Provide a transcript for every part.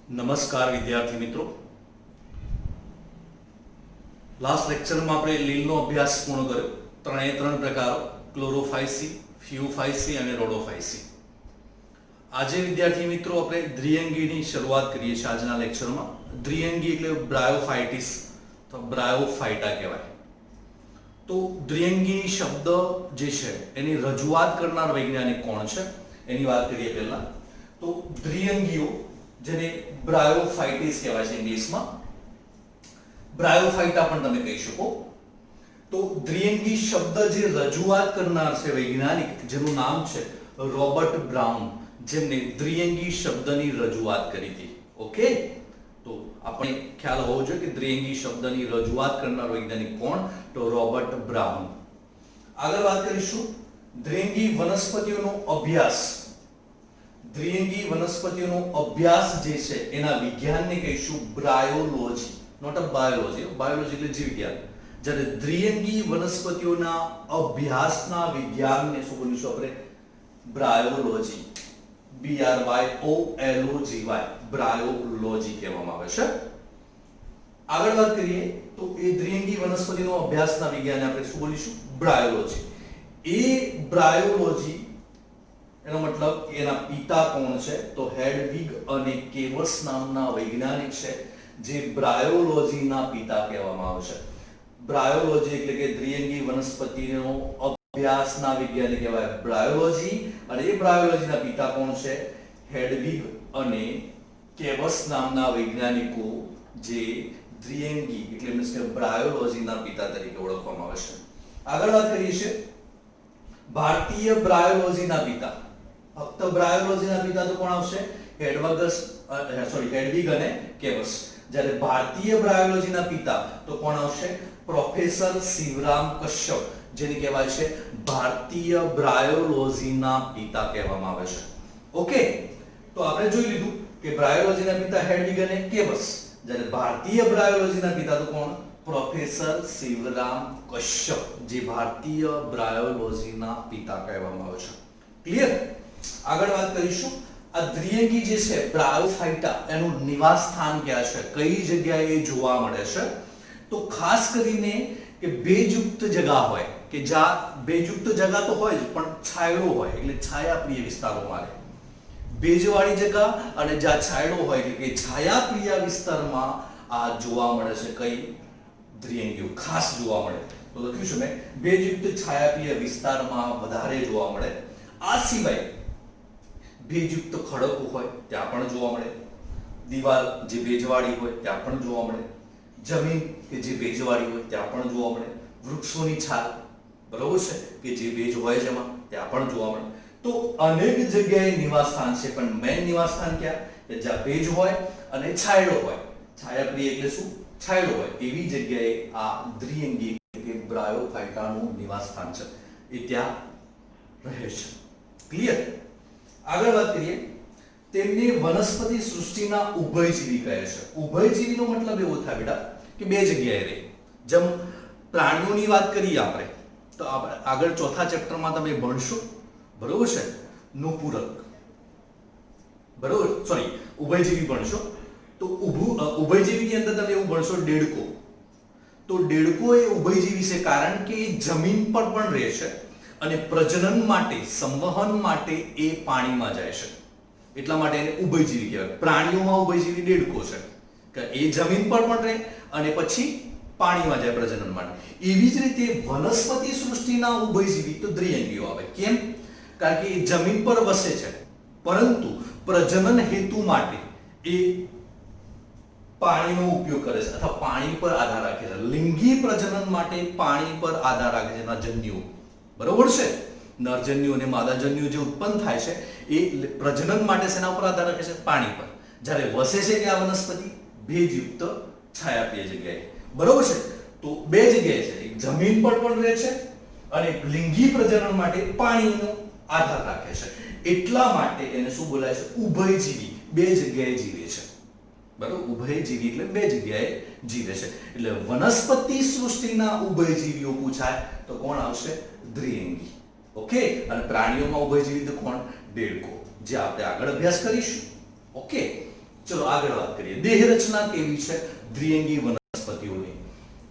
નમસ્કાર વિદ્યાર્થી મિત્રો, લાસ્ટ લેક્ચરમાં આપણે લીલનો અભ્યાસ પૂર્ણ કર્યો. ત્રણ પ્રકારો: ક્લોરોફાયસી, ફ્યુફાયસી અને રોડોફાયસી. આજે વિદ્યાર્થી મિત્રો આપણે દ્વિઅંગીની શરૂઆત કરીએ છીએ આજના લેક્ચરમાં. દ્વિઅંગી એટલે બ્રાયોફાઇટિસ તો બ્રાયોફાઇટા કહેવાય. તો દ્વિઅંગી શબ્દ જે છે એની રજૂઆત કરનાર વૈજ્ઞાનિક કોણ છે એની વાત કરીએ પહેલા. તો દ્વિઅંગીઓ જેને બ્રાયોફાઇટિસ કહેવાય છે ઇંગ્લિશમાં, બ્રાયોફાઇટા પણ તમે કહી શકો. તો દ્વિઅંગી શબ્દ જે રજૂઆત કરનાર છે વૈજ્ઞાનિક, જેનું નામ છે રોબર્ટ બ્રાઉન, જેમને દ્વિઅંગી શબ્દની રજૂઆત કરી હતી. ઓકે, તો આપણે ખ્યાલ હોવો જોઈએ કે દ્વિઅંગી શબ્દની રજૂઆત કરનાર વૈજ્ઞાનિક કોણ? તો રોબર્ટ બ્રાઉન. આગળ વાત કરીશું દ્વિઅંગી વનસ્પતિઓનો અભ્યાસ. દ્વિઅંગી વનસ્પતિઓનો અભ્યાસ જે છે એના વિજ્ઞાનને કહીશું બ્રાયોલોજી, નોટ અ બાયોલોજી. બાયોલોજી એટલે જીવ વિજ્ઞાન. જ્યારે દ્વિઅંગી વનસ્પતિઓના અભ્યાસના વિજ્ઞાનને શું બોલીશું આપણે? બ્રાયોલોજી. BRYOLOGY, બ્રાયોલોજી કહેવામાં આવે છે. આગળ વાત કરીએ તો એ દ્વિઅંગી વનસ્પતિનો અભ્યાસના વિજ્ઞાનને આપણે શું બોલીશું? બ્રાયોલોજી. એ બ્રાયોલોજી એનો મતલબ એના પિતા કોણ છે? તો હેડવિગ અને કેવસ નામના વૈજ્ઞાનિક છે જે બ્રાયોલોજીના પિતા કહેવામાં આવે છે. બ્રાયોલોજી એટલે કે દ્વિઅંગી વનસ્પતિનો અભ્યાસના વિજ્ઞાની કહેવાય બ્રાયોલોજી. અને એ બ્રાયોલોજીના પિતા કોણ છે? હેડવિગ અને કેવસ નામના વૈજ્ઞાનિકો જે દ્વિઅંગી એટલે મીન્સ કે બ્રાયોલોજીના પિતા તરીકે ઓળખવામાં આવે છે. આગળ વાત કરીએ છીએ ભારતીય બ્રાયોલોજીના પિતા. ફક્ત બ્રાયોલોજીના પિતા તો કોણ આવશે? હેડવિગ અને કેવસ. જ્યારે ભારતીય બ્રાયોલોજીના પિતા તો કોણ આવશે? પ્રોફેસર શિવરામ કશ્યપ, જેને કહેવાય છે ભારતીય બ્રાયોલોજીના પિતા કહેવામાં આવે છે. ઓકે, તો આપણે જોઈ લીધું કે બ્રાયોલોજીના પિતા હેડવિગ અને કેવસ, જ્યારે ભારતીય બ્રાયોલોજીના પિતા તો કોણ? પ્રોફેસર શિવરામ કશ્યપ, જે ભારતીય બ્રાયોલોજીના પિતા કહેવામાં આવે છે. ક્લિયર? આગળ વાત કરીશું આ દ્વિઅંગી જે છે બ્રાયોફાઇટા, એનું નિવાસ સ્થાન ક્યાં છે, કઈ જગ્યાએ જોવા મળે છે? તો ખાસ કરીને કે ભેજયુક્ત જગ્યા હોય, કે જ્યાં ભેજયુક્ત જગ્યા તો હોય જ પણ છાયડો હોય, એટલે છાયાપ્રિય વિસ્તારોમાં રહે. ભેજવાળી જગ્યા અને જ્યાં છાયડો હોય એટલે કે છાયાપ્રિય વિસ્તારમાં આ જોવા મળે છે. કઈ દ્વિઅંગીઓ ખાસ જોવા મળે? તો લખ્યું છે મેં, ભેજયુક્ત છાયાપ્રિય વિસ્તારમાં વધારે જોવા મળે. આ સિવાય ભેજયુક્ત ખડકો હોય ત્યાં પણ જોવા મળે, દીવાલ જે ભેજવાળી હોય ત્યાં પણ જોવા મળે, જમીન કે જે ભેજવાળી હોય ત્યાં પણ જોવા મળે, વૃક્ષોની છાલ બરોબર છે કે જે ભેજ હોય છે એમાં ત્યાં પણ જોવા મળે. તો અનેક જગ્યાએ નિવાસ સ્થાન છે, પણ મેઇન નિવાસ સ્થાન ક્યાં? કે જ્યાં ભેજ હોય અને છાયડો હોય. છાયાપ્રિય એટલે શું? છાયડો હોય. એવી જગ્યાએ આ દ્વિઅંગી કે બ્રાયોફાઇટાનું નિવાસ સ્થાન છે, એ ત્યાં રહે છે. ક્લિયર? આગળ વાત કરીએ, તેમને વનસ્પતિ સૃષ્ટિના ઉભયજીવી કહે છે. ઉભયજીવીનો મતલબ એવો થાય બેટા કે બે જગ્યાએ રહે. જેમ પ્રાણીઓની વાત કરીએ આપણે તો આપણે આગળ ચોથા ચેપ્ટરમાં તમે ભણશો, બરોબર છે, નુપુરક, બરોબર, સોરી ઉભયજીવી ભણશો. તો ઉભયજીવીની અંદર તમે એવું ભણશો દેડકો. તો દેડકો એ ઉભયજીવી છે કારણ કે એ જમીન પર પણ રહે છે અને પ્રજનન માટે, સંવહન માટે એ પાણીમાં જાય છે, એટલા માટે એને ઉભયજીવી કહેવાય. પ્રાણીઓમાં ઉભયજીવી દેડકો છે કે એ જમીન પર પણ રહે અને પછી પાણીમાં જાય પ્રજનન માટે. એવી જ રીતે વનસ્પતિ સૃષ્ટિના ઉભયજીવી તો દ્વિઅંગીઓ આવે. કેમ? કારણ કે એ જમીન પર વસે છે પરંતુ પ્રજનન હેતુ માટે એ પાણીનો ઉપયોગ કરે છે અથવા પાણી પર આધાર રાખે છે. લિંગી પ્રજનન માટે પાણી પર આધાર રાખે છે એના જન્યુઓ, બરોબર છે. નરજન્યુ અને માદાજન્યુ જે ઉત્પન્ન થાય છે એ પ્રજનન માટે શેના ઉપર આધાર રાખે છે? પાણી પર. જ્યારે વસે છે કે આ વનસ્પતિ ભેજયુક્ત છાયાપ્રિય જગ્યાએ, બરોબર છે. તો બે જગ્યાએ છે, એક જમીન પર પણ રહે છે અને લિંગી પ્રજનન માટે પાણીનો આધાર રાખે છે. એટલા માટે એને શું બોલાય છે? ઉભયજીવી. બે જગ્યાએ જીવે છે, બરોબર. ઉભયજીવી એટલે બે જગ્યાએ જીવે છે. એટલે વનસ્પતિ સૃષ્ટિના ઉભયજીવીઓ પૂછાય તો કોણ આવશે? દ્વિઅંગી. ઓકે. અને પ્રાણીઓમાં ઉભયજીવી તો કોણ? દેડકો, જે આપણે આગળ અભ્યાસ કરીશું. ઓકે. ચલો આગળ વાત કરીએ. દેહ રચના કેવી છે દ્વિઅંગી વનસ્પતિઓની?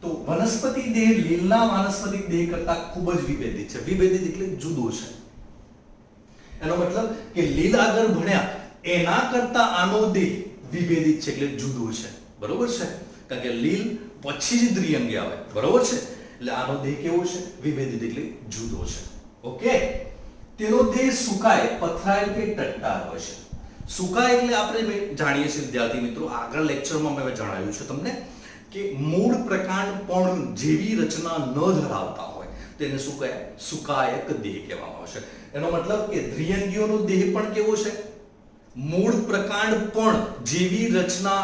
તો વનસ્પતિ દેહ લીલના વાનસ્પતિક દેહ કરતા ખૂબ જ વિભેદિત છે. વિભેદિત એટલે જુદો છે. એનો મતલબ કે લીલ આગળ ભણ્યા એના કરતા આનો દેહ વિભેદિત છે એટલે જુદો છે. બરોબર છે? કારણ કે લીલ પછી જ દ્વિઅંગી આવે. બરોબર છે? એટલે આનો દેહ કેવો છે? વિભેદિત એટલે જુદો છે. ઓકે. તેનો દેહ સુકાય, પથરાયેલ કે ટટ્ટાર હોય છે. સુકાય એટલે આપણે જાણીએ છીએ વિદ્યાર્થી મિત્રો, આગળ લેક્ચરમાં મેં જણાવ્યું છે તમને કે મૂળ પ્રકાંડ પણ જેવી રચના ન ધરાવતા હોય તેને શું કહે? સુકાયક દેહ કહેવામાં આવશે. એનો મતલબ કે દ્વિઅંગીઓનો દેહ પણ કેવો છે? મૂળ પ્રકાંડ પણ જેવી રચના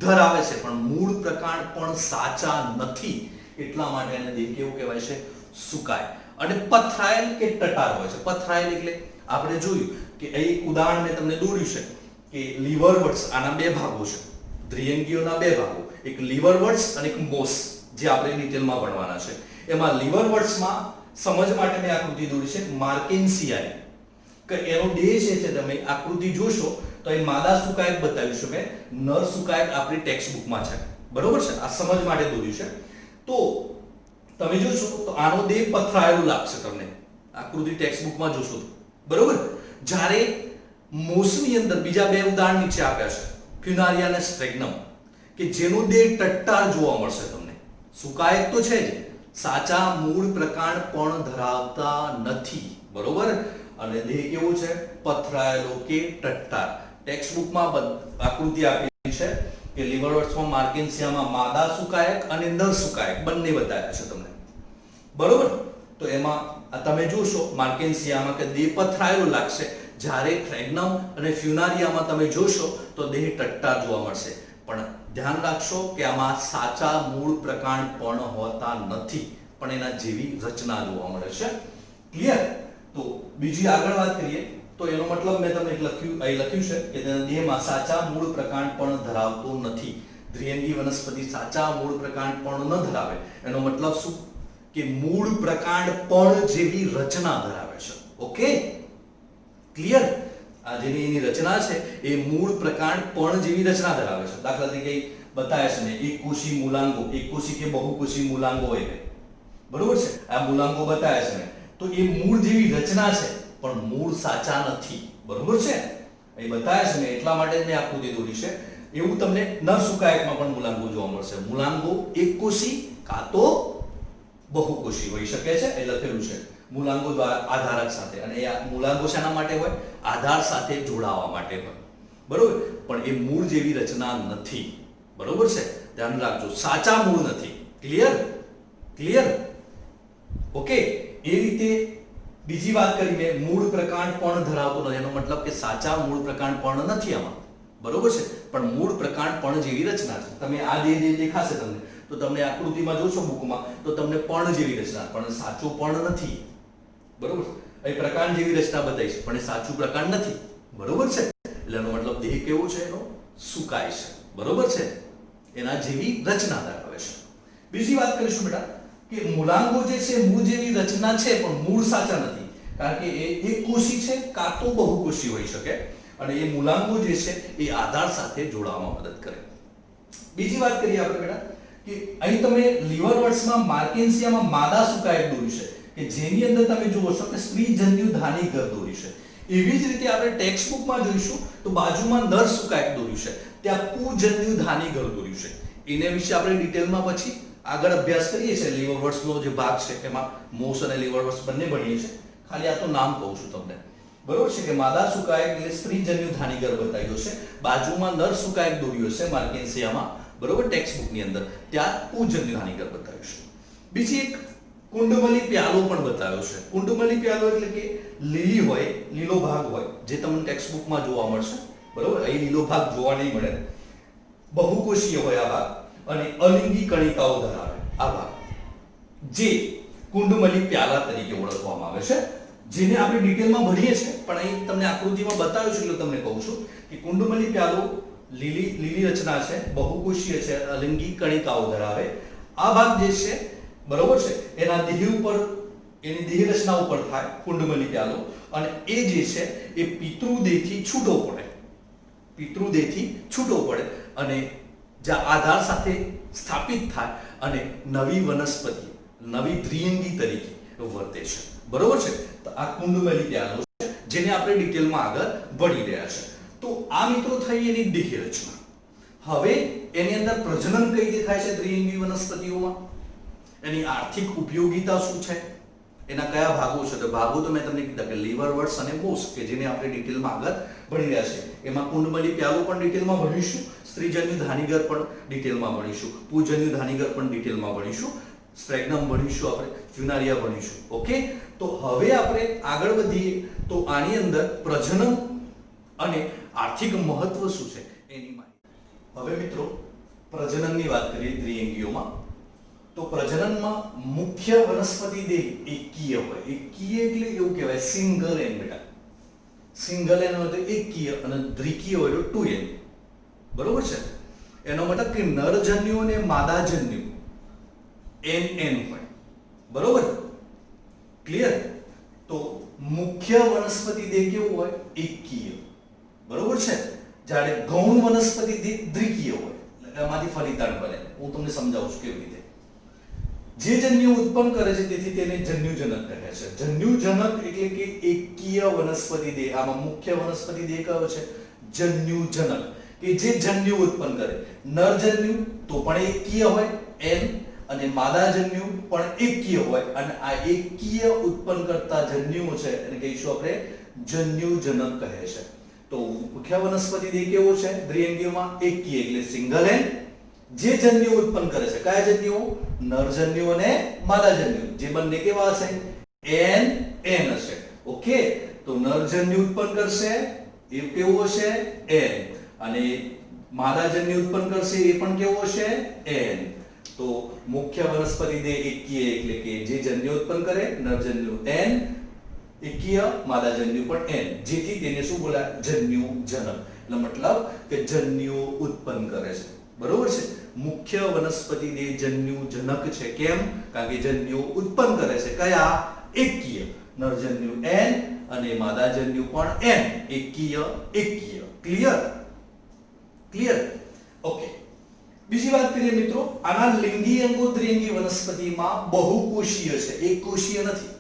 ધરાવે છે પણ મૂળ પ્રકાંડ પણ સાચા નથી, એટલા માટે એને દેહ કેવો કહેવાય છે? સુકાય. અને પથરાયેલ કે ટટાર હોય છે. પથરાયેલ એટલે આપણે જોયું કે એક ઉદાહરણ મેં તમને દોર્યું છે કે લીવરવર્ટ્સ, આના બે ભાગો છે. દ્વિઅંગીઓના બે ભાગો, એક લીવરવર્ટ્સ અને એક મોસ, જે આપણે ડિટેલમાં ભણવાના છે. એમાં લીવરવર્ટ્સમાં સમજ માટે મેં આકૃતિ દોરી છે માર્કેન્સિયાની, કે એનો દેહ છે તમે આકૃતિ જોશો તો એ માદા સુકાયક બતાવ્યું છે મેં, નર સુકાયક આપણી ટેક્સ્ટ બુકમાં છે. બરોબર છે? આ સમજ માટે દોર્યું છે. તો તમે જોશો તો આનો દેહ પથરાયેલું લાગશે તમને આકૃતિ ટેક્સ્ટ બુકમાં જોશો તો. બરોબર? જ્યારે મોસની અંદર બીજા બે ઉદાહરણ નીચે આપ્યા છે, ફ્યુનારિયા અને સ્ટ્રેગ્નમ, કે જેનો દેહ ટટ્ટાર જોવા મળશે તમને. સુકાયક તો છે જ, સાચા મૂળ પ્રકાંડ પણ ધરાવતા નથી. બરોબર? અને દેહ કેવો છે? પથરાયેલો કે ટટ્ટાર. ટેક્સ્ટ બુકમાં આકૃતિ આપેલી છે કે લીવરવર્ટ્સમાં, માર્કેન્સિયામાં માદા સુકાયક અને નર સુકાયક બંને બતાવ્યા છે તમને. બરોબર? તો એમાં તમે જોશો માર્કેન્સિયામાં કે દેહ પથરાયેલો લાગશે, જ્યારે ફ્રેગ્નમ અને ફ્યુનારિયામાં તમે જોશો તો દેહ ટટ્ટાર જોવા મળશે. પણ ધ્યાન રાખશો કે આમાં સાચા મૂળ પ્રકાંડ પણ હોતા નથી, પણ એના જેવી રચના જોવા મળે છે. ક્લિયર? તો બીજી આગળ વાત કરીએ તો એનો મતલબ મેં તમને લખ્યું છે કે તેના દેહમાં સાચા મૂળ પ્રકાંડ પણ ધરાવતો નથી. દ્વિઅંગી વનસ્પતિ સાચા મૂળ પ્રકાંડ પણ ન ધરાવે. એનો મતલબ શું? કે મૂળ પ્રકાંડ પણ જેવી રચના ધરાવે છે. ઓકે? ક્લિયર? આ જેની એની રચના છે એ મૂળ પ્રકાંડ પણ જેવી રચના ધરાવે છે. દાખલા તરીકે બતાવ્યા છે ને, એકકોષી મૂલાંગો, એકકોષી કે બહુકોષી મૂલાંગો હોય. બરોબર છે? આ મૂલાંગો બતાવ્યા છે ને, તો એ મૂળ જેવી રચના છે પણ મૂળ સાચા નથી. બરોબર છે? એ બતાવ્યા છે ને, એટલા માટે મેં આકૃતિ દોરી છે. એવું તમને નર સુકાયકમાં પણ મૂલાંગો જોવા મળશે. મૂલાંગો એકકોષી કાં તો બહુકોષી હોઈ શકે છે. એ લખેલું છે મૂલાંગો દ્વારા આધારક સાથે. અને એ મૂલાંગો શાના માટે હોય? આધાર સાથે જોડાવા માટે હોય. બરોબર? પણ એ મૂળ જેવી રચના નથી. બરોબર છે? ધ્યાન રાખજો, સાચા મૂળ નથી. ક્લિયર? ક્લિયર? ઓકે. એ રીતે બીજી વાત કરી મેં, મૂળ પ્રકાંડ પણ ધરાવતો નથી. એનો મતલબ કે સાચા મૂળ પ્રકાંડ પણ નથી આમાં. બરોબર છે? પણ મૂળ પ્રકાંડ પણ જેવી રચના છે. તમે આ જે દેખાશે તમને, તો તમને આકૃતિમાં જોશો બુકમાં તો તમને પણ જેવી રચના, પણ સાચું પણ નથી. બરોબર? એ પ્રકાંડ જેવી રચના બતાવી છે પણ એ સાચું પ્રકાંડ નથી. બરોબર છે? એટલે એનો મતલબ દેહ કેવો છે? એનો સુકાય છે. બરોબર છે? એના જેવી રચના ધરાવે છે. બીજી વાત કરીશું બેટા કે મૂલાંગો જે છે મૂળ જેવી રચના છે પણ મૂળ સાચા નથી, કારણ કે એ એકકોષી છે કાં તો બહુકોષી હોઈ શકે. અને એ મૂલાંગો જે છે એ આધાર સાથે જોડાવામાં મદદ કરે. બીજી વાત કરીએ આપણે બેટા કે અહીં તમે લીવરવર્ટ્સમાં, માર્કેન્સિયામાં માદા સુકાયક દોર્યું છે કે જેની અંદર તમે જુઓ છો કે સ્ત્રીજન્યુ ધાની ઘર દોર્યું છે. એવી જ રીતે આપણે ટેક્સ્ટ બુકમાં જોઈશું તો બાજુમાં નર સુકાયક દોર્યું છે, ત્યાં પુજન્યુ ધાની ઘર દોર્યું છે. એને વિશે આપણે ડિટેલમાં પછી આગળ અભ્યાસ કરીએ છીએ. લીવરવર્ટ્સનો જે ભાગ છે એમાં મોસ અને લીવરવર્ટ્સ બંને ભણીએ છીએ. ખાલી આ તો નામ કહું છું તમને. બરોબર છે? કે માદા સુકાયક એટલે સ્ત્રીજન્યુ ધાની ઘર બતાવ્યો છે, બાજુમાં નર સુકાયક દોર્યો છે માર્કેન્સિયામાં. બરોબર? ટેક્સ્ટ બુકની અંદર ત્યાં પુજન્યુ ધાની ઘર બતાવ્યું છે. બીજી એક કુંડમલી પ્યાલો પણ બતાવ્યો છે. કુંડમલી પ્યાલો એટલે કે લીલી હોય, લીલો ભાગ હોય, જે તમને ટેક્સ્ટ બુકમાં જોવા મળશે. બરોબર? અહીં લીલો ભાગ જોવા નહીં મળે. બહુકોષીય હોય આ ભાગ અને અલિંગી કણિકાઓ ધરાવે આ ભાગ, જે કુંડમલી પ્યાલા તરીકે ઓળખવામાં આવે છે. જેને આપણે ડિટેલમાં ભણીએ છીએ પણ અહીં તમને આકૃતિમાં બતાવ્યું છે એટલે તમને કહું છું કે કુંડમલી પ્યાલો લીલી રચના છે, બહુકોષીય છે, અલિંગી કણિકાઓ ધરાવે. આ ભાગ જે છે, બરોબર છે, એના દેહ ઉપર, એની દેહ રચના ઉપર થાય કુંડમલી પ્યાલો, અને એ જે છે એ પિતૃદેહથી છૂટો પડે. પિતૃદેહથી છૂટો પડે અને જ્યાં આધાર સાથે સ્થાપિત થાય અને નવી વનસ્પતિ નવી દ્વિઅંગી તરીકે વર્તે છે. બરોબર છે. તો આ કુંડમલી પ્યાલો છે જેને આપણે ડિટેલમાં આગળ ભણી રહ્યા છે. તો આ મિત્રો થઈ એની દેહી રચના. હવે એની અંદર પ્રજનન કઈ રીતે થાય છે દ્વિઅંગી વનસ્પતિઓમાં, એની આર્થિક ઉપયોગિતા શું છે, એના કયા ભાગો છે. તો ભાગો તો મેં તમને કીધા કે લીવર વર્ડ્સ અને મોસ કે જેને આપણે ડિટેલમાં આગળ ભણી રહ્યા છે. એમાં કુંડમલી પ્યાલો પણ ડિટેલમાં ભણીશું, સ્ત્રીજન્યુ ધાનીગર પણ ડિટેલમાં ભણીશું, પૂજન્યુ ધાનીગર પણ ડિટેલમાં ભણીશું, સ્ટ્રેગ્નમ ભણીશું, આપણે ફ્યુનારિયા ભણીશું. ઓકે. તો હવે આપણે આગળ વધીએ તો આની અંદર પ્રજનન અને આર્થિક મહત્વ શું છે એની માહિતી. હવે મિત્રો પ્રજનનની વાત કરીએ દ્વિઅંગીઓમાં. તો પ્રજનનમાં મુખ્ય વનસ્પતિ દેહ એકકીય હોય. એકકીય એટલે એવું કહેવાય સિંગલ એન બેટા. સિંગલ એન હોય તો એકકીય અને દ્વિકીય હોય તો ટુ એન. બરોબર છે. એનો મતલબ કે નરજન્યુ અને માદાજન્યુ એન એન હોય. બરોબર. ક્લિયર. તો મુખ્ય વનસ્પતિ દેહ કેવું હોય એકકીય. બરોબર છે. જ્યારે ગૌણ વનસ્પતિ દેહ દ્વિકીય હોય. એમાંથી ફલિતાંડ બને. હું તમને સમજાવું છું કેવી રીતે. જે જન્યુ ઉત્પન્ન કરે છે તેથી તેને જન્યુજનક કહે છે. જન્યુજનક એટલે કે એકકીય વનસ્પતિ દેહ. આમાં મુખ્ય વનસ્પતિ દેહ કયો છે જન્યુજનક, કે જે જન્યુ ઉત્પન્ન કરે. નરજન્યુ તો પણ એકકીય હોય એન, અને માદાજન્યુ પણ એકકીય હોય, અને આ એકકીય ઉત્પન્ન કરતા જન્યુઓ છે એને કહીશું આપણે જન્યુજનક કહે છે. તો મુખ્ય વનસ્પતિ દેહ કેવો છે દ્વિઅંગીઓમાં એકકીય એટલે સિંગલ એન, જે જન્યુ ઉત્પન્ન કરે છે કયા જન્યુઓ નરજન્યુ અને માદાજન્યુ, જે બંને કેવા હશે એન એન હશે. ઓકે. તો નરજન્યુ ઉત્પન્ન કરશે એ કેવું હશે એન, અને માદાજન્યુ ઉત્પન્ન કરશે એ પણ કેવો હશે એન. તો મુખ્ય વનસ્પતિ દેહ એકકીય એટલે કે જે જન્યુ ઉત્પન્ન કરે નરજન્યુ એન, એકકીય માદાજન્યુ પણ એન, જેથી તેને શું બોલાય જન્યુજનક. એટલે મતલબ કે જન્યુ ઉત્પન્ન કરે છે. બરોબર છે. મુખ્ય વનસ્પતિ દેહ જન્યુજનક છે. કેમ? કારણ કે જન્યુ ઉત્પન્ન કરે છે કયા એકકીય, નરજન્યુ એન અને માદાજન્યુ પણ એન, એકકીય એકકીય. ક્લિયર? ક્લિયર. ઓકે. બીજી વાત કરીએ મિત્રો, આના લિંગી અંગો દ્વિઅંગી વનસ્પતિમાં બહુકોષીય છે, એક કોષીય નથી.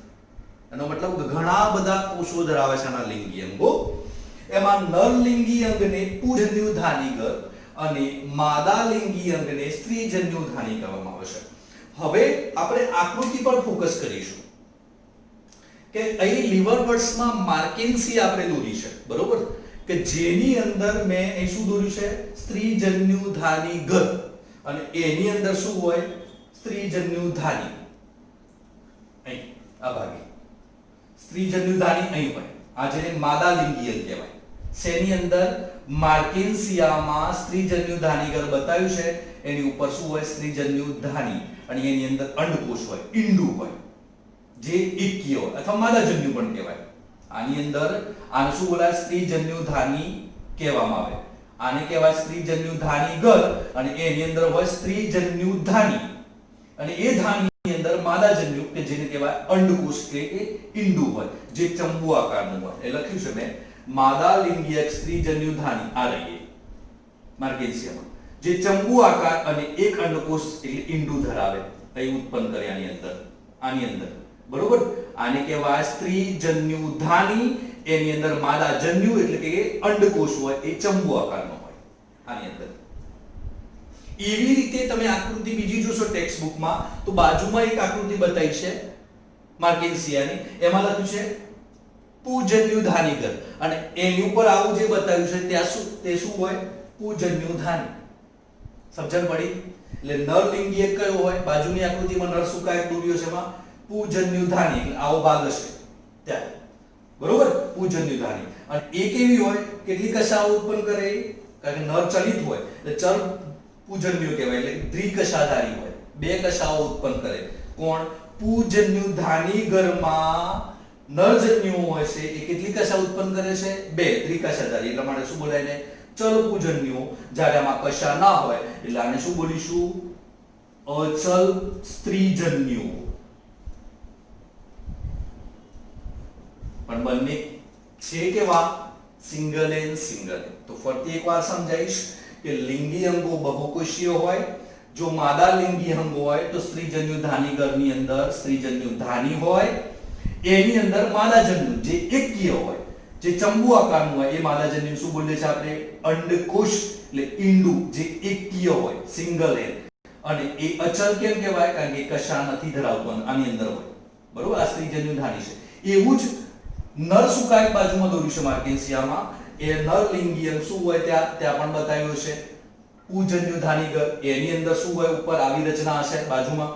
એનો મતલબ ઘણા બધા કોષો ધરાવે છે આના લિંગી અંગો. એમાં નરલિંગી અંગને પુંજન્યુ ધાનીગર અને માદાલિંગી અંગને સ્ત્રીજન્યુ ધાની કહેવામાં આવે છે. હવે આપણે આકૃતિ પર ફોકસ કરીશું કે અહીં લીવર બર્ડ્સમાં માર્કેન્સી આપણે દોરી છે. બરોબર, કે જેની અંદર મેં અહીં શું દોર્યું છે સ્ત્રીજન્યુ ધાનીગર, અને એની અંદર શું હોય સ્ત્રીજન્યુ ધાની. અહીં આ ભાગે સ્ત્રીજન્યુ ધાની અહીં હોય. આ જેને માદાલિંગી અંગ કહેવાય. શેની અંદર માર્કેન્સિયામાં સ્ત્રીજન્યુ ધાનીગર બતાવ્યું છે, એની ઉપર શું હોય સ્ત્રીજન્યુ ધાની, અને એની અંદર અંડકોષ હોય, ઈંડુ હોય, જે એકકીય હોય અથવા માદાજન્યુ પણ કહેવાય. આની અંદર આને શું બોલાય સ્ત્રીજન્યુ ધાની કહેવામાં આવે. આને કહેવાય સ્ત્રીજન્યુ ધાનીગર, અને એની અંદર હોય સ્ત્રીજન્યુ ધાની, અને એ ધાની અંદર માદાજન્યુ કે જેને કહેવાય અંડકોષ કે ઈંડુ હોય, જે ચંબુ આકારનું હોય. એ લખ્યું છે મેં માદાલિંગીય સ્ત્રીજન્યુ ધાની. આ રહી માર્કેન્સિયામાં જે ચંબુ આકાર અને એક અંડકોષ એટલે ઈંડુ ધરાવે, એ ઉત્પન્ન કરે આની અંદર. બરોબર. આને કહેવાય સ્ત્રીજન્યુ ધાની. એની અંદર માદાજન્યુ એટલે કે અંડકોષ હોય, એ ચંબુ આકારનો હોય આની અંદર. એવી રીતે તમે આકૃતિ બીજી જોશો ટેક્સ્ટ બુકમાં તો બાજુમાં એક આકૃતિ બતાવી છે માર્કેન્સિયાની. એમાં લખ્યું છે પુંજન્યુ ધાનીગર, અને એની ઉપર આવું જે બતાવ્યું છે ત્યાં તે શું હોય પુંજન્યુ ધાની. સમજણ પડી? એટલે નરલિંગી એક કયો હોય બાજુની આકૃતિમાં નર સુકાય દોર્યો છે, એમાં પુંજન્યુ ધાની એટલે આવો ભાગ હશે ત્યાં. બરોબર, પુંજન્યુ ધાની. અને એ કેવી હોય કેટલી કશાઓ ઉત્પન્ન કરે, કારણ કે નર ચલિત હોય એટલે ચલ પુંજન્યુ કહેવાય, એટલે દ્વિકશાધારી હોય, બે કશાઓ ઉત્પન્ન કરે. કોણ? પુંજન્યુ ધાનીગરમાં નરજન્યુઓ હોય છે એ કેટલી કશા ઉત્પન્ન કરે છે બે, દ્વિકશાધારી. એટલા માટે શું બોલાય ને ચલ પુંજન્યુઓ. જ્યારે આમાં કશા ના હોય એટલે આને શું બોલીશું અચલ સ્ત્રીજન્યુઓ. પણ બંને છે કેવા સિંગલ એન સિંગલ એન. તો ફરીથી એકવાર સમજાવીશ કે લિંગી અંગો બહુકોષીય હોય. જો માદા લિંગી અંગ હોય તો સ્ત્રીજન્યુ ધાનીગરની અંદર સ્ત્રીજન્યુ ધાની હોય, એની અંદર માદાજન્યુ જે એકકીય હોય, જે ચંબુ આકારનું હોય, એ માદાજન્યુ શું બોલીએ છીએ આપણે? અંડકોષ એટલે ઈંડુ જે એકકીય હોય, સિંગલ એન. અને એ અચલ કેમ કહેવાય? કારણ કે કશા નથી ધરાવતો, આની અંદર હોય. બરોબર, આ સ્ત્રીજન્યુ ધાની છે. એવું જ નર સુકાય બાજુમાં દોર્યું છે માર્કેન્સિયામાં. એ નર લિંગી અંગ શું હોય ત્યાં પણ બતાવ્યું છે. પૂજન્યુ ધાનીગર, એની અંદર શું હોય? ઉપર આવી રચના હશે બાજુમાં,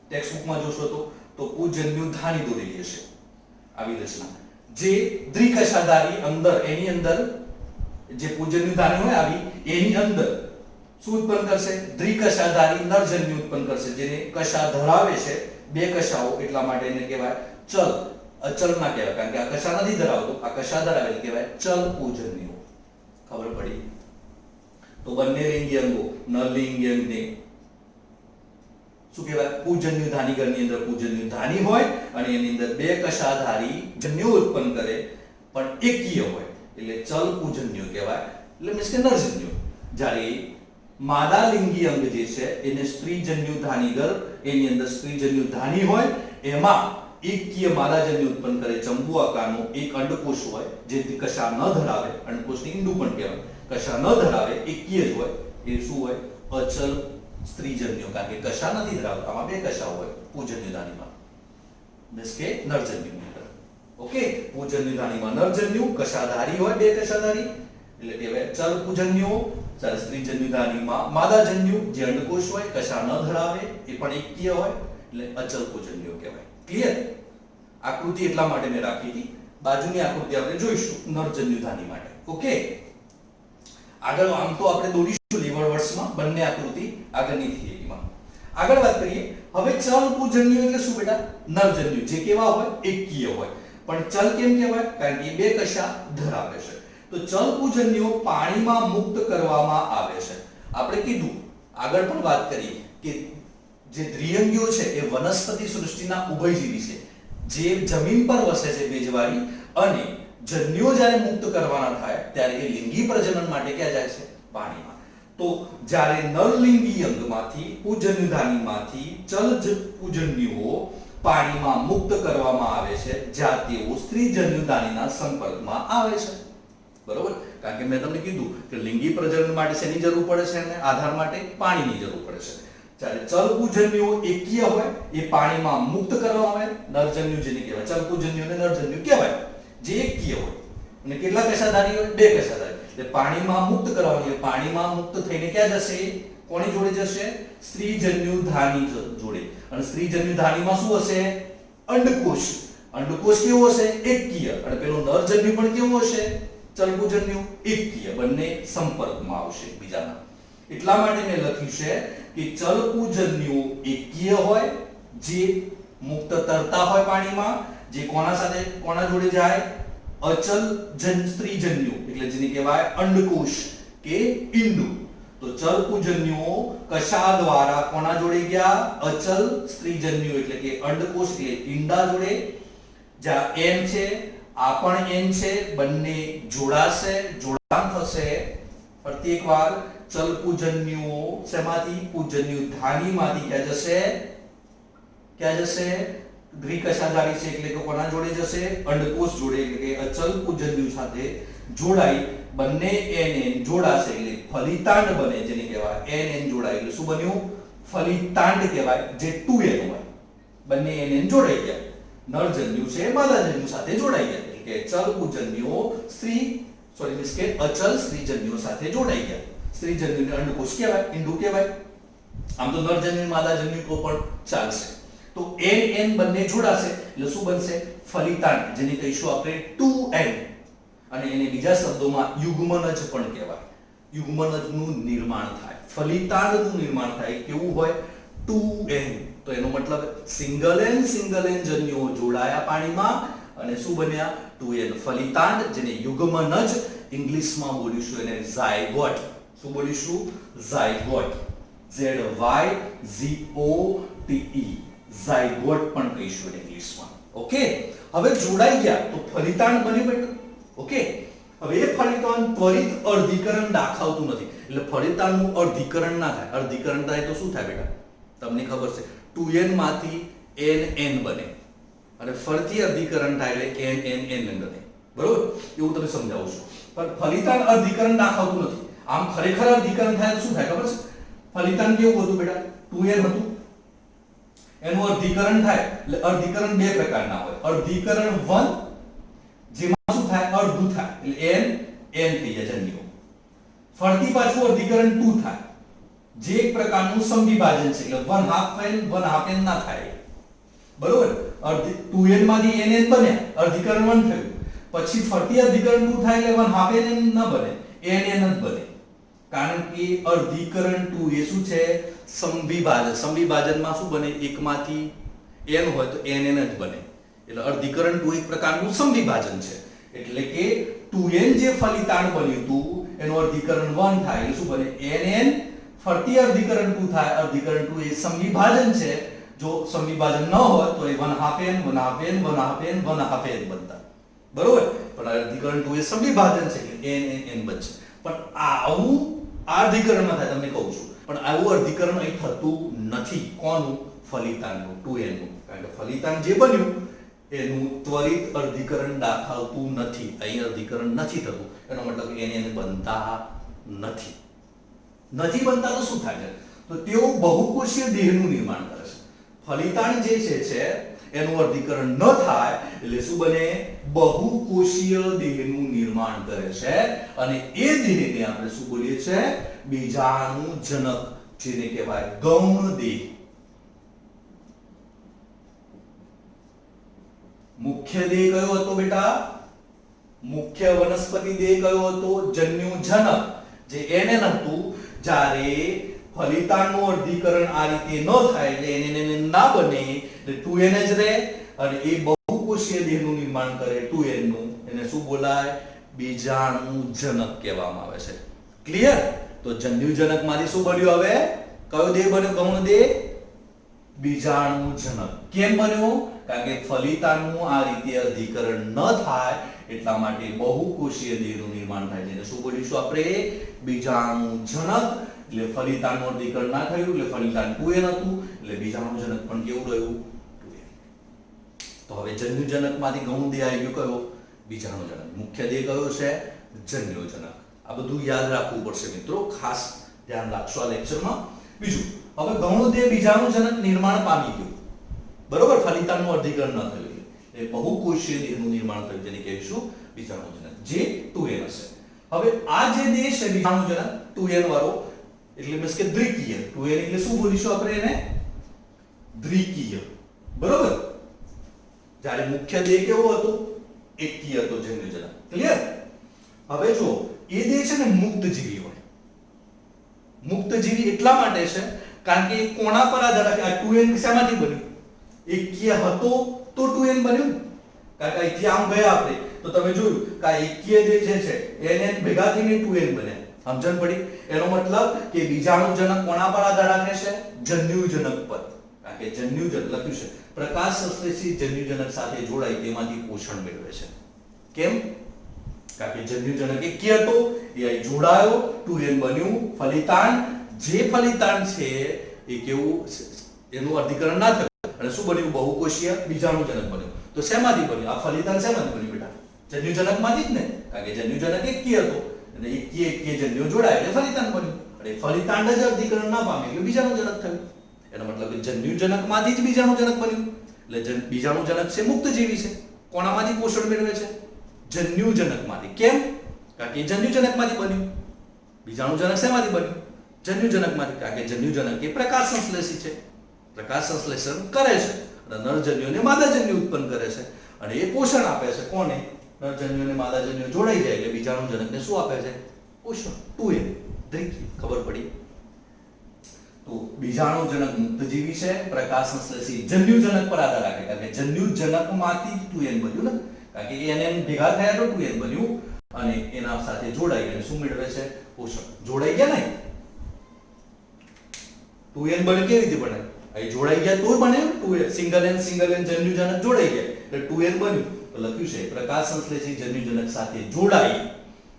ટેક્સ્ટ બુકમાં જોશો તો પૂજન્યુ ધાની દોરેલી હશે આવી રચના. જે દ્વિકશાધારી અંદર, એની અંદર જે પૂજન્યુ ધાની હોય આવી, એની અંદર શું ઉત્પન્ન કરશે? દ્વિકશાધારી નરજન્યુ ઉત્પન્ન કરશે, જેને કશા ધરાવે છે, બે કશાઓ, એટલા માટે એને કહેવાય ચલ. અચલ ના કહેવાય, કારણ કે આ કશા નથી ધરાવતો, આ કશા ધરાવે એટલે કહેવાય ચલ પૂજન્યુ. ખબર પડી? તો બંને લિંગી અંગો, નરલિંગી અંગને શું કહેવાય? પૂજન્યુ ધાનીગરની અંદર પૂજન્યુ ધાની હોય અને એની અંદર બે કશાધારી જન્યુ ઉત્પન્ન કરે, પણ એકકીય હોય એટલે ચલ પૂજન્યુ કહેવાય, એટલે મીન્સ કે નરજન્યુ. જ્યારે માદા લિંગી અંગ જે છે એને સ્ત્રીજન્યુ ધાનીગર, એની અંદર સ્ત્રીજન્યુ ધાની હોય, એમાં એકકીય માદાજન્યુ ઉત્પન્ન કરે, ચંબુ આકારનો એક અંડકોષ હોય, જે કશા ન ધરાવે, અંડકોષને ઈંડુ પણ કહેવાય, કશા ન ધરાવે, એકકીય જ હોય, એ શું હોય? અચલ સ્ત્રીજન્યુ. કારણ કે કશા નથી ધરાવતા, આમાં બે કશા હોય પૂજન્યુ ધાનીમાં, મીન્સ કે નરજન્યુની અંદર. ઓકે, પૂજન્યુ ધાનીમાં નરજન્યુ, કશાધારી હોય, બે કશાધારી એટલે કહેવાય ચલ પૂજન્યુ. જ્યારે સ્ત્રીજન્યુ ધાનીમાં માદાજન્યુ જે અંડકોષ હોય, કશા ન ધરાવે, એ પણ એકકીય હોય એટલે અચલ પૂજન્યુ કહેવાય. ક્લિયર? આકૃતિ એટલા માટે મેં રાખી હતી. બાજુની આકૃતિ આપણે જોઈશું નરજન્યુ ધાની માટે. ઓકે, આગળ આમ તો આપણે દોરીશું લીવરવર્ડ્સમાં બંને આકૃતિ આગળની થિયરીમાં. આગળ વાત કરીએ હવે ચલ પૂજન્યુ એટલે શું બેટા? નરજન્યુ જે કેવા હોય? એકકીય હોય. પણ ચલ કેમ કહેવાય? કારણ કે બે કશા ધરાવે છે. તો ચલ પૂજન્યો પાણીમાં મુક્ત કરવામાં આવે છે. આપણે કીધું, આગળ પણ વાત કરી કે જે દ્વિઅંગીઓ છે એ વનસ્પતિ સૃષ્ટિના ઉભયજીવી છે, જે જમીન પર વસે છે ભેજવાળી, અને જન્યુઓ જ્યારે મુક્ત કરવાના થાય ત્યારે એ લિંગી પ્રજનન માટે ક્યાં જાય છે? પાણીમાં. તો જ્યારે નરલિંગી અંગમાંથી પૂજન્યુ ધાનીમાંથી ચલ પૂજન્યુઓ પાણીમાં મુક્ત કરવામાં આવે છે, જ્યાં તેઓ સ્ત્રીજન્યુ ધાનીના સંપર્કમાં આવે છે. બરોબર? કારણ કે મેં તમને કીધું કે લિંગી પ્રજનન માટે શેની જરૂર પડે છે? અને આધાર માટે પાણીની જરૂર પડે છે. જ્યારે ચલ પૂજન્યુઓ એકકીય હોય, એ પાણીમાં મુક્ત કરવામાં આવે, નરજન્યુ જેને કહેવાય, ચલ પૂજન્યુને નરજન્યુ કહેવાય, જે એકકીય હોય અને કેટલા કશાધારી હોય? બે કશાધારી. એટલે પાણીમાં મુક્ત કરવાનું, એટલે પાણીમાં મુક્ત થઈને ક્યાં જશે? કોની જોડે જશે? સ્ત્રીજન્યુ ધાની જોડે. અને સ્ત્રીજન્યુ ધાનીમાં શું હશે? અંડકોષ. અંડકોષ કેવો હશે? એકકીય. અને પેલો નરજન્યુ પણ કેવો હશે? ચલ પૂજન્યુ એકકીય. બંને સંપર્કમાં આવશે એકબીજાના. એટલા માટે મેં લખ્યું છે કે ચલ પૂજન્યુઓ એકકીય હોય, જે મુક્ત તરતા હોય પાણીમાં, જે કોના સાથે કોના જોડે જાય? અચલ સ્ત્રીજન્યુ એટલે જેને કહેવાય અંડકોષ કે ઈંડુ. તો ચલ પૂજન્યુઓ કશા દ્વારા કોના જોડે ગયા? અચલ સ્ત્રીજન્યુ એટલે કે અંડકોષ એટલે ઈંડા જોડે. જ્યાં એન છે, આ પણ એન છે, બંને જોડાશે, જોડાણ થશે. ફરીથી એકવાર, ચલ પૂજન્યુઓ શેમાંથી? પૂજન્યુ ધાનીમાંથી ક્યાં જશે? ક્યાં જશે? દ્વિકશાધારી છે એટલે કે કોના જોડે જશે? અંડકોષ જોડે, એટલે કે અચલ પૂજન્યુ સાથે જોડાઈ બંને એન જોડાશે એટલે ફલિતાંડ બને, જેને કહેવાય એન જોડાય એટલે શું બન્યું? ફલિતાંડ કહેવાય, જે 2n હોય. બંને એન જોડાઈ ગયા. નરજન્યુ છે માદાજન્યુ સાથે જોડાઈ ગયા એટલે કે ચલ પૂજન્યુઓ મીન્સ કે અચલ સ્ત્રીજન્યુઓ સાથે જોડાઈ ગયા. સ્ત્રીજન્યુને અંડકોષ કહેવાય, ઈંડુ કહેવાય. આમ તો નરજન્યુ માદાજન્યુ તો પણ ચાલશે. તો n બંને જોડાશે એટલે શું બનશે? ફલિતાંડ, જેને કહીશું આપણે 2n. અને એને બીજા શબ્દોમાં યુગ્મનજ પણ કહેવાય. યુગ્મનજનું નિર્માણ થાય, ફલિતાંડનું નિર્માણ થાય. કેવું હોય? 2n. તો એનો મતલબ સિંગલ એન જન્યુઓ જોડાયા પાણીમાં અને શું બન્યા? 2n ફલિતાંડ, જેને યુગ્મનજ ઇંગ્લિશમાં બોલીશું એને ઝાયગોટ. શું બોલીશું? ઝાયગોટ. ZYGOTE. ઝાયગોટ પણ કહીશું ઇંગ્લિશમાં. ઓકે, હવે જોડાઈ ગયા તો ફલિતાંડ બન્યું બેટા. ઓકે, હવે એ ફલિતાન ત્વરિત અર્ધીકરણ દાખવતું નથી, એટલે ફલિતાનનું અર્ધીકરણ ના થાય. અર્ધીકરણ થાય તો શું થાય બેટા? તમને ખબર છે 2n માંથી n બને અને ફરીથી અર્ધીકરણ થાય એટલે n બને. બરોબર? એવું તમે સમજાવું છું. પણ ફલિતાન અર્ધીકરણ દાખવતું નથી. આમ ખરેખર અર્ધીકરણ થાય તો શું થાય ખબર છે? ફલિતાન કેવું હતું બેટા? 2n હતું, એનું અર્ધીકરણ થાય એટલે અર્ધીકરણ બે પ્રકારના હોય. અર્ધીકરણ 1 જેમાં શું થાય? અડધું થાય એટલે n થઈ જાય જન્યુઓ. ફરતી પાછું અર્ધીકરણ 2 થાય જે એક પ્રકારનું સમવિભાજન છે, એટલે 1/2n ના થાય. બરોબર? 2n માંથી n બને, અર્ધીકરણ 1 થયું. પછી ફરતી અર્ધીકરણ 2 થાય એટલે 1/2n ન બને, n જ બને. કારણ કે અર્ધીકરણ 2 એ શું છે? સમવિભાજન. સમવિભાજનમાં શું બને? એકમાંથી n હોય તો n જ બને. એટલે અર્ધીકરણ 2 એક પ્રકારનું સમવિભાજન છે. એટલે કે 2n જે ફલિતાણ બન્યું હતું એનું અર્ધીકરણ 1 થાય એટલે શું બને? n ફરતી અર્ધીકરણ 2 થાય. અર્ધીકરણ 2 એ સમવિભાજન છે. જો સમવિભાજન ન હોય તો એ 1/2n બનતા. બરોબર? પણ અર્ધીકરણ 2 એ સમવિભાજન છે એટલે n બનશે. પણ આવું અર્ધીકરણમાં થાય, તમને કહું છું. પણ આવું અર્ધીકરણ અહીં થતું નથી. કોનું? ફલિતાનનું, 2n નું. કારણ કે ફલિતાન જે બન્યું એનું ત્વરિત અર્ધીકરણ દાખવતું નથી. અહીં અર્ધીકરણ નથી થતું, એનો મતલબ n બનતા નથી. નથી બનતા તો શું થાય છે? તો તેઓ બહુકોષીય દેહનું નિર્માણ કરે છે. ફલિતાણ જે છે એનું અર્ધીકરણ ન થાય એટલે શું બને? બહુકોષીય દેહનું નિર્માણ કરે છે અને એ દેહને આપણે શું બોલીએ છીએ? બીજાણુજનક, જેને કહેવાય ગૌણ દેહ. મુખ્ય દેહ કયો હતો બેટા? મુખ્ય વનસ્પતિ દેહ કયો હતો? જન્યુજનક, જે NN હતું. જ્યારે ફલિતાણનું અર્ધીકરણ આ રીતે ન થાય એટલે NN ના બને એટલે 2n જ રહે અને એ બહુકોષીય દેહનું નિર્માણ કરે 2n નું. એને શું બોલાય? બીજાણુજનક કહેવામાં આવે છે. ક્લિયર? તો જન્યુજનકમાંથી શું બન્યું હવે? કયો દેહ બન્યો? ગૌણ દેહ, બીજાણુજનક. કેમ બન્યો? કારણ કે ફલિતાણનું આ રીતે અર્ધીકરણ ન થાય એટલા માટે બહુકોષીય દેહનું નિર્માણ થાય છે. શું બોલીશું આપણે? બીજાણુજનક. એટલે ફલિતાણનું અર્ધીકરણ ના થયું એટલે ફલિતાણ 2n હતું એટલે બીજાણુજનક પણ કેવું રહ્યું? 2n. તો હવે જન્યુજનકમાંથી ગૌણ દેહ આવી ગયો કયો? બીજાણુજનક. મુખ્ય દેહ કયો છે? જન્યુજનક. આ બધું યાદ રાખવું પડશે મિત્રો, ખાસ ધ્યાન રાખશો આ લેક્ચરમાં. બીજું, હવે ગૌણ દેહ બીજાણુજનક નિર્માણ પામી ગયું. બરોબર? ફલિતાણનું અર્ધીકરણ ન થયું એટલે બહુકોષીય દેહનું નિર્માણ થયું, જેને કહીશું બીજાણુજનક, જે 2n હશે. હવે આ જે દેહ છે બીજાણુજનક 2n વાળો, એટલે મીન્સ કે દ્વિકીય. 2n એટલે શું બોલીશું આપણે એને? દ્વિકીય. બરોબર? જ્યારે મુખ્ય દેહ કેવો હતો? એકકીય હતો, જન્યુજનક. ક્લિયર? હવે જો એ દેહ છે ને મુક્તજીવી હોય. મુક્તજીવી એટલા માટે છે કારણ કે કોના પર આધાર રાખે? આ 2n શેમાંથી બન્યું? એકકીય હતો તો 2n બન્યું. કારણ કે અહીંથી આમ ગયા આપણે તો તમે જોયું કે આ એકકીય જે છે nn ભેગા થઈને 2n બને. સમજણ પડી? એનો મતલબ કે બીજાણુજનક કોના પર આધાર રાખે છે? જન્યુજનક પર. કારણ કે જન્યુજનક લખ્યું છે પ્રકાશ સંશ્લેષી જન્યુજનક સાથે જોડાય તેમાંથી પોષણ મેળવે છે. કેમ? કારણ કે જન્યુજનક એકકીય હતો, એ અહીં જોડાયો, 2n બન્યું. ફલિતાણ, જે ફલિતાણ છે એ કેવું? એનું અર્ધીકરણ ના થયું અને શું બન્યું? બહુકોષીય બીજાણુજનક બન્યું. તો શેમાંથી બન્યું? આ ફલિતાણ શેમાંથી બન્યું બેટા? જન્યુજનકમાંથી જ ને. કારણ કે જન્યુજનક એકકીય હતો અને એકકીય જન્યુઓ જોડાય એટલે ફલિતાણ બન્યું. અને ફલિતાણ જ અર્ધીકરણ ના પામે એટલે બીજાણુજનક થયું. એનો મતલબ કે જન્યુજનકમાંથી જ બીજાણુજનક બન્યું. એટલે બીજાણુજનક છે મુક્તજીવી છે. કોનામાંથી પોષણ મેળવે છે? જન્યુજનકમાંથી. કેમ? કારણ કે જન્યુજનકમાંથી બન્યું. બીજાણુજનક શેમાંથી બન્યું? જન્યુજનકમાંથી. કારણ કે જન્યુજનક એ પ્રકાશ સંશ્લેષી છે, પ્રકાશ સંશ્લેષણ કરે છે અને નરજન્યુ અને માદાજન્યુ ઉત્પન્ન કરે છે અને એ પોષણ આપે છે. કોને? નરજન્યુ અને માદાજન્યુ જોડાઈ જાય એટલે બીજાણુજનકને શું આપે છે? પોષણ. 2n. ખબર પડી? તો બીજાણુજનક મુક્તજીવી છે, પ્રકાશ સંશ્લેષી જન્યુજનક પર આધાર રાખે. કારણ કે જન્યુજનકમાંથી જ 2n બન્યું ને. કારણ કે nn ભેગા થયા તો 2n બન્યું અને એના સાથે જોડાઈ અને શું મેળવે છે? પોષણ. જોડાઈ ગયા ને? 2n બને કેવી રીતે બને? અહીં જોડાઈ ગયા તો બને. 2n સિંગલ n જન્યુજનક જોડાઈ ગયા એટલે 2n બન્યું. તો લખ્યું છે પ્રકાશ સંશ્લેષી જન્યુજનક સાથે જોડાઈ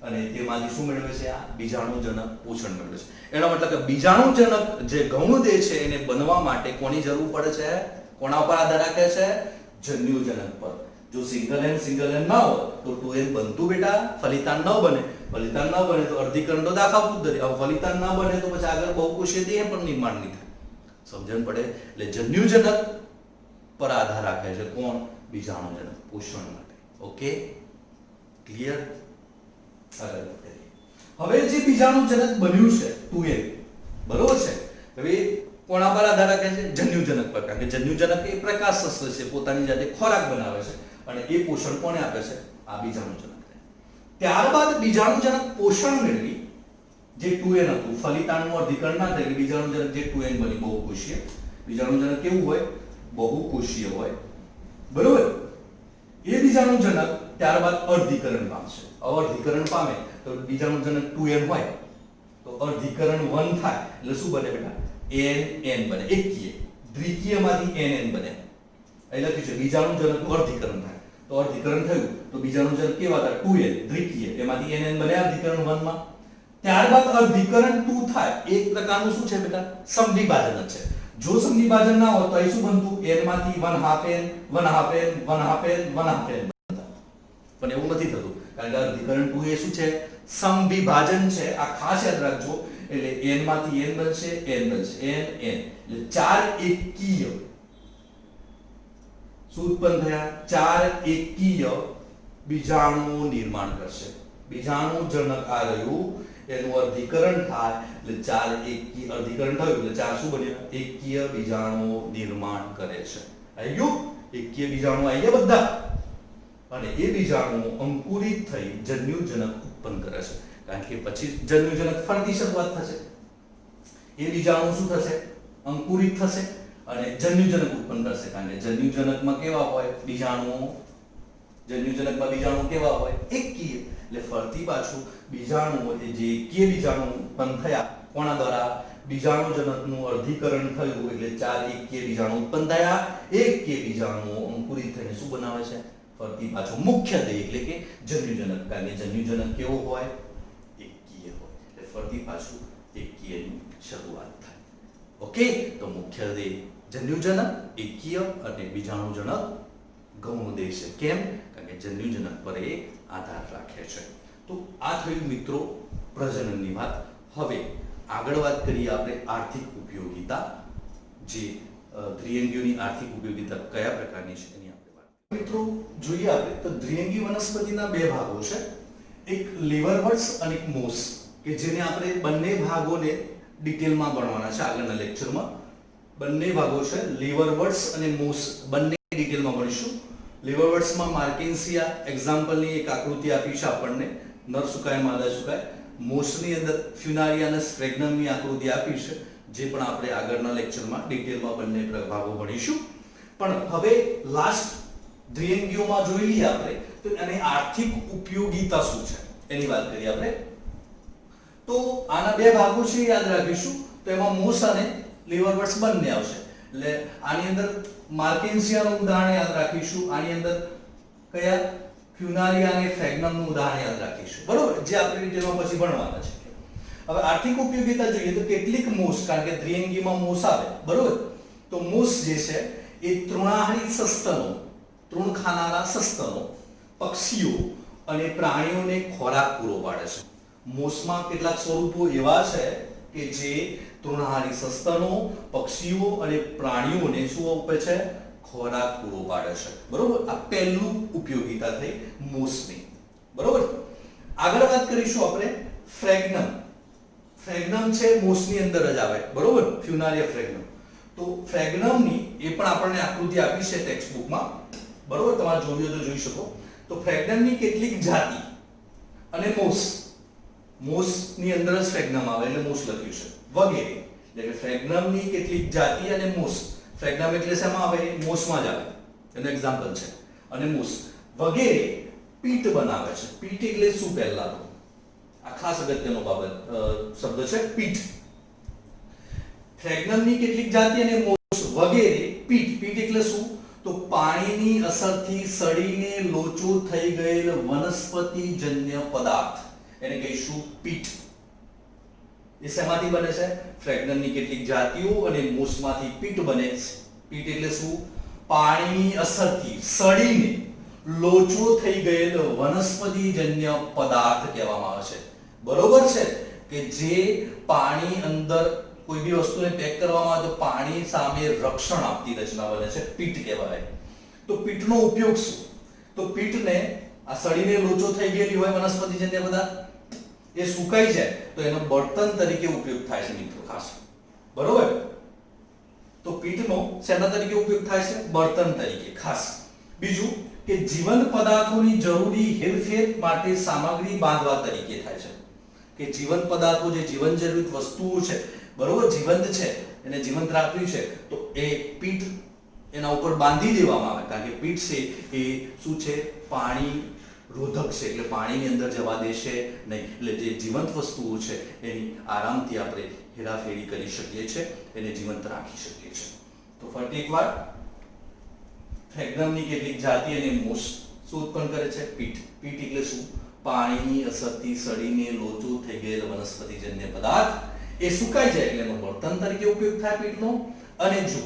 અને તેમાંથી શું મેળવે છે? આ બીજાણુજનક પોષણ મેળવે છે. એનો મતલબ કે બીજાણુજનક જે ગૌણદેહ છે એને બનવા માટે કોની જરૂર પડે છે? કોના પર આધાર રાખે છે? જન્યુજનક પર. જો સિંગલ એન ના હોય તો 2n બનતું બેટા? ફલિતાન ન બને. ફલિતાન ન બને તો અર્ધીકરણ તો દાખવતું જ નથી. હવે ફલિતાન ન બને તો પછી આગળ બહુકોષીય દેહ પણ નિર્માણ નહીં થાય. સમજણ પડે? એટલે જન્યુજનક પર આધાર રાખે છે કોણ? બીજાણુજનક પોષણ માટે. Okay, clear? હવે જે બીજાણુજનક બન્યું છે 2n, બરોબર છે, હવે કોના પર આધાર રાખે છે? જન્યુજનક પર. કારણ કે જન્યુજનક એ પ્રકાશ શસ્ત્ર છે, પોતાની જાતે ખોરાક બનાવે છે અને એ પોષણ કોને આપે છે? આ બીજાણુજનકને. ત્યારબાદ બીજાણુજનક પોષણ મેળવી જે 2n હતું, ફલિતાણનું અર્ધીકરણ ના થાય, બીજાણુજનક જે 2n બની બહુકોષીય. બીજાણુજનક કેવું હોય? બહુકોષીય હોય, બરોબર? એ બીજાણુજનક ત્યારબાદ અર્ધીકરણ પામશે. અર્ધીકરણ પામે તો બીજાણુજનક 2n હોય તો અર્ધીકરણ 1 થાય એટલે શું બને બેટા? nn બને. એકકીય. દ્વિકીયમાંથી nn બને. અહીં લખ્યું છે બીજાણુજનકનું અર્ધીકરણ થાય તો અર્ધીકરણ થયું તો બીજાણુજનક કેવા હતા? 2n દ્વિકીય, એમાંથી nn બને અર્ધીકરણ 1 માં. ત્યારબાદ અર્ધીકરણ 2 થાય. એક પ્રકારનું શું છે બેટા? સમવિભાજન જ છે. જો સમવિભાજન ના હોય તો અહીં શું બનતું? n માંથી 1/2n 1/2n 1/2n 1/2n બનતા. પણ એવું નથી થતું કારણ કે અર્ધીકરણ 2 એ શું છે? સમવિભાજન છે. આ ખાસ યાદ રાખજો. એટલે n માંથી n બનશે, n બનશે, n એટલે 4 એકકીય શું ઉત્પન્ન થયા? 4 એકકીય બીજાણુઓ નિર્માણ કરશે. બીજાણુજનક આ રહ્યું, એનું અર્ધીકરણ થાય એટલે 4 એકકીય અર્ધીકરણ થયું એટલે 4 શું બન્યા? એકકીય બીજાણુઓ નિર્માણ કરે છે. આવી ગયું? એકકીય બીજાણુ આવી ગયા બધા. અને એ બીજાણુઓ અંકુરિત થઈ જન્યુજનક ઉત્પન્ન કરે છે. કારણ કે પછી જન્યુજનક ફરીથી શરૂઆત થશે. એ બીજાણુ શું થશે? અંકુરિત થશે અને જન્યુજનક ઉત્પન્ન કરશે. કારણ કે જન્યુજનકમાં કેવા હોય બીજાણુઓ? જન્યુજનકમાં બીજાણુ કેવા હોય? એકકીય. એટલે ફરતી પાછું બીજાણુઓ જે એકકીય બીજાણુ ઉત્પન્ન થયા કોના દ્વારા? બીજાણુજનકનું અર્ધીકરણ થયું એટલે 4 એકકીય બીજાણુ ઉત્પન્ન થયા. એકકીય બીજાણુઓ અંકુરિત થઈને શું બનાવે છે? ફરતી પાછું મુખ્ય દેહ એટલે કે જન્યુજનક. કારણ કે જન્યુજનક કેવો હોય? એકકીય હોય. એટલે ફરતી પાછું એકકીયની શરૂઆત થાય. ઓકે, તો મુખ્ય દેહ જન્યુજનક, એકકીય અને બીજાણુજનક ગૌણ દેહ છે. કેમ? કારણ કે જન્યુજનક પર એ આધાર રાખે છે. તો આ થયું મિત્રો પ્રજનનની વાત. હવે આગળ વાત કરીએ આપણે આર્થિક ઉપયોગિતા. જે દ્વિઅંગીઓની આર્થિક ઉપયોગિતા કયા પ્રકારની છે એની આપણે વાત. મિત્રો જોઈએ આપણે તો દ્વિઅંગી વનસ્પતિના બે ભાગો છે. એક લીવરવર્ટ્સ અને એક મોસ, કે જેને આપણે બંને ભાગોને ડિટેલમાં ભણવાના છે આગળના લેક્ચરમાં. બંને ભાગો છે લીવરવર્ટ્સ અને મોસ, બંને ડિટેલમાં ભણીશું. લીવરવર્ટ્સમાં માર્કેન્સિયા એક્ઝામ્પલની એક આકૃતિ આપી છે આપણને, નર સુકાય માદા સુકાય. મોસની અંદર ફ્યુનારિયા અને સ્ફ્રેગ્નમની આકૃતિ આપી છે, જે પણ આપણે આગળના લેક્ચરમાં ડિટેલમાં બંને ભાગો ભણીશું. પણ હવે લાસ્ટ દ્વિઅંગીઓમાં જોઈ લઈએ આપણે તો એની આર્થિક ઉપયોગિતા શું છે એની વાત કરીએ આપણે. તો આના બે ભાગો છે યાદ રાખીશું. તો એમાં મોસ અને લીવરવર્ટ્સ બંને આવશે. એટલે આની અંદર માર્કેન્સિયાનું ઉદાહરણ યાદ રાખીશું. આની અંદર કયા? ફ્યુનારિયા અને ફ્રેગ્નમનું ઉદાહરણ યાદ રાખીશું. બરોબર? જે આપણે ડિટેલમાં પછી ભણવાના છે. હવે આર્થિક ઉપયોગિતા જોઈએ તો કેટલીક મોસ, કારણ કે દ્વિઅંગીમાં મોસ આવે, બરોબર? તો મોસ જે છે એ તૃણાહારી સસ્તનો, તૃણ ખાનારા સસ્તનો, પક્ષીઓ અને પ્રાણીઓને ખોરાક પૂરો પાડે છે. મોસમાં કેટલાક સ્વરૂપો એવા છે કે જે તૃણાહારી સસ્તનો, પક્ષીઓ અને પ્રાણીઓને શું આપે છે? ખોરાક પૂરો પાડે છે. બરોબર? આ પહેલું ઉપયોગિતા થઈ મોસની. બરોબર? આગળ વાત કરીશું આપણે ફ્રેગ્નમ. ફ્રેગ્નમ છે મોસની અંદર જ આવે, બરોબર? ફ્યુનારિયા ફ્રેગ્નમ. તો ફ્રેગ્નમની એ પણ આપણને આકૃતિ આપી છે ટેક્સ્ટ બુકમાં, બરોબર? તમારે જોવી હોય તો જોઈ શકો. તો ફ્રેગ્નમની કેટલીક જાતિ અને મોસની અંદર જ ફ્રેગ્નમ આવે એટલે મોસ લખ્યું છે વગેરે. એટલે ફ્રેગ્નમની કેટલીક જાતિ અને મોસ. ફ્રેગ્નમ એટલે શેમાં આવે? મોસમાં જ આવે. એનું એક્ઝામ્પલ છે. અને મોસ વગેરે પીટ બનાવે છે. પીટ એટલે શું? પહેલા તો આ ખાસ અગત્યનો બાબત શબ્દ છે પીટ. ફ્રેગ્નમની કેટલીક જાતિ અને મોસ વગેરે પીટ. પીટ એટલે શું? તો પાણીની અસરથી સડીને લોચો થઈ ગયેલ વનસ્પતિજન્ય પદાર્થ એને કહીશું પીટ. એ શેમાંથી બને છે? ફ્રેગનનની કેટલીક જાતિઓ અને મોસમાંથી પીટ બને છે. પીટ એટલે શું? પાણીની અસરથી સડીને લોચો થઈ ગયેલ વનસ્પતિજન્ય પદાર્થ કહેવામાં આવે છે. બરોબર છે કે જે પાણી અંદર કોઈ બી વસ્તુને પેક કરવામાં આવે તો પાણી સામે રક્ષણ આપતી રચના બને છે, પીટ કહેવાય. તો પીટનો ઉપયોગ શું? તો પીટને આ સડીને લોચો થઈ ગયેલી હોય વનસ્પતિજન્ય પદાર્થ એ સુકાઈ જાય તો એનો બળતણ તરીકે ઉપયોગ થાય છે મિત્રો, ખાસ. બરોબર? તો પીટનો શેના તરીકે ઉપયોગ થાય છે? બળતણ તરીકે ખાસ. બીજું કે જીવંત પદાર્થોની જરૂરી હેરફેર માટે સામગ્રી બાંધવા તરીકે થાય છે. કે જીવંત પદાર્થો જે જીવન જરૂરી વસ્તુઓ છે, બરોબર, જીવંત છે, એને જીવંત રાખવી છે તો એ પીટ એના ઉપર બાંધી દેવામાં આવે, કારણ કે પીટ છે એ શું છે? પાણી રોધક છે, એટલે પાણીની અંદર જવા દેશે નહીં. એટલે જે જીવંત વસ્તુઓ છે એની આરામથી આપણે હેરાફેરી કરી શકીએ છીએ, એને જીવંત રાખી શકીએ છીએ. તો ફરી એકવાર, ફ્રેગનમની કેટલીક જાતિ અને મોસ શું ઉત્પન્ન કરે છે? પીટ. પીટ એટલે શું? પાણીની અસરથી સડીને લોચો થઈ ગયેલ વનસ્પતિજન્ય પદાર્થ એ સુકાઈ જાય એટલે એનો બળતણ તરીકે ઉપયોગ થાય પીટનો. અને જો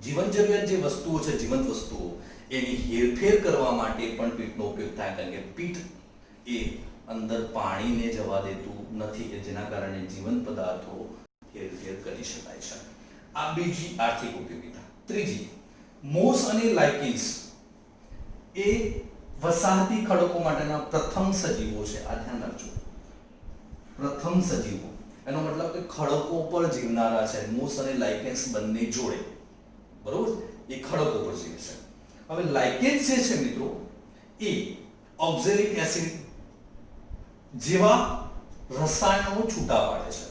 જીવન જરૂરિયાત જે વસ્તુઓ છે, જીવંત વસ્તુઓ, એની હેરફેર કરવા માટે પણ પીટનો ઉપયોગ થાય, કારણ કે પીટ એ અંદર પાણીને જવા દેતું નથી, કે જેના કારણે જીવંત પદાર્થો હેરફેર કરી શકાય છે. આ બીજી આર્થિક ઉપયોગિતા. ત્રીજી, મોસ અને લાઇકેન્સ એ વસાહતી ખડકો માટેના પ્રથમ સજીવો છે. આ ધ્યાન રાખજો, પ્રથમ સજીવો. એનો મતલબ કે ખડકો પર જીવનારા છે. મોસ અને લાઇકેન્સ બંને જોડે, બરોબર, એ ખડકો પર જીવે છે. હવે લાઇકેન્સ જે છે મિત્રો એ ઓક્ઝેલિક એસિડ જેવા રસાયણો છૂટા પાડે છે.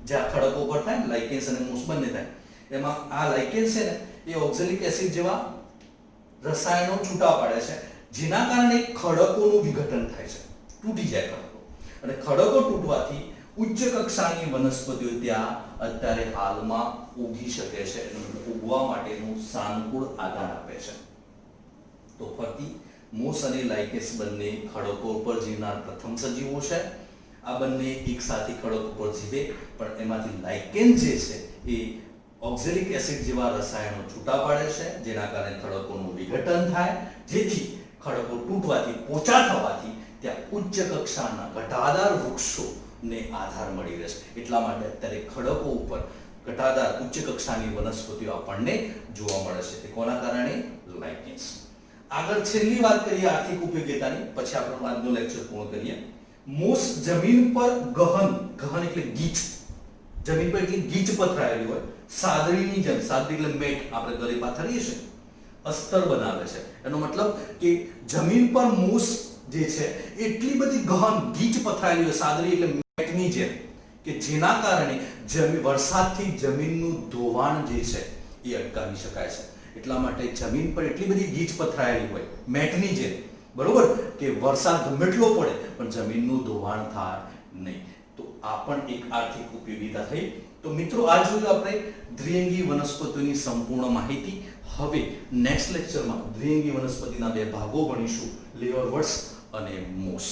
જે આ ખડકો પર થાય, લાઇકેન્સ અને મોસ બંને થાય, એમાં આ લાઇકેન્સ છે ને એ ઓક્ઝેલિક એસિડ જેવા રસાયણો છૂટા પાડે છે, જેના કારણે ખડકોનું વિઘટન થાય છે, તૂટી જાય ખડકો. અને ખડકો તૂટવાથી ઉચ્ચ કક્ષાની વનસ્પતિઓ ત્યાં અત્યારે હાલમાં ઉગી શકે છે, ઉગવા માટેનું સાનુકૂળ આધાર આપે છે. તો ફરીથી, મોસ અને લાઇકેન્સ બંને ખડકો પર જીવનાર પ્રથમ સજીવો છે. આ બંને એક સાથે ખડકો પર જીવે, પણ એમાંથી લાઇકેન્સ જે છે એ ઓક્ઝેલિક એસિડ જેવા રસાયણો છૂટા પાડે છે, જેના કારણે ખડકોનું વિઘટન થાય, જેથી ખડકો તૂટવાથી, પોચા થવાથી ત્યાં ઉચ્ચ કક્ષાના ઘટાદાર વૃક્ષોને આધાર મળી રહે છે. એટલા માટે અત્યારે ખડકો ઉપર ઘટાદાર ઉચ્ચ કક્ષાની વનસ્પતિઓ આપણને જોવા મળે છે. તે કોના કારણે? લાઇકેન્સ. આગળ છેલ્લી વાત કરીએ આર્થિક ઉપયોગિતાની, પછી આપણે આજનો લેક્ચર પૂર્ણ કરીએ. મોસ જમીન પર ગહન એટલે ગીચ, જમીન પર એટલી ગીચ પથરાયેલી હોય, સાદડીની જેમ, સાદડી એટલે મેટ, આપણે ઘરે પાથરીએ છીએ, અસ્તર બનાવે છે. એનો મતલબ કે જમીન પર મોસ જે છે એટલી બધી ગહન ગીચ પથરાયેલી હોય, સાદડી એટલે મેટની જેમ, કે જેના કારણે વરસાદથી જમીનનું ધોવાણ જે છે એ અટકાવી શકાય છે. એટલા માટે જમીન પર એટલી બધી ગીચ પથરાયેલી હોય, મેટની જેમ, બરોબર, કે વરસાદ ગમે એટલો પડે પણ જમીનનું ધોવાણ થાય નહીં. તો આ પણ એક આર્થિક ઉપયોગિતા થઈ. તો મિત્રો, આ જોયું આપણે દ્વિઅંગી વનસ્પતિઓની સંપૂર્ણ માહિતી. હવે નેક્સ્ટ લેક્ચરમાં દ્વિઅંગી વનસ્પતિના બે ભાગો ભણીશું, લીવરવર્ટ્સ અને મોસ.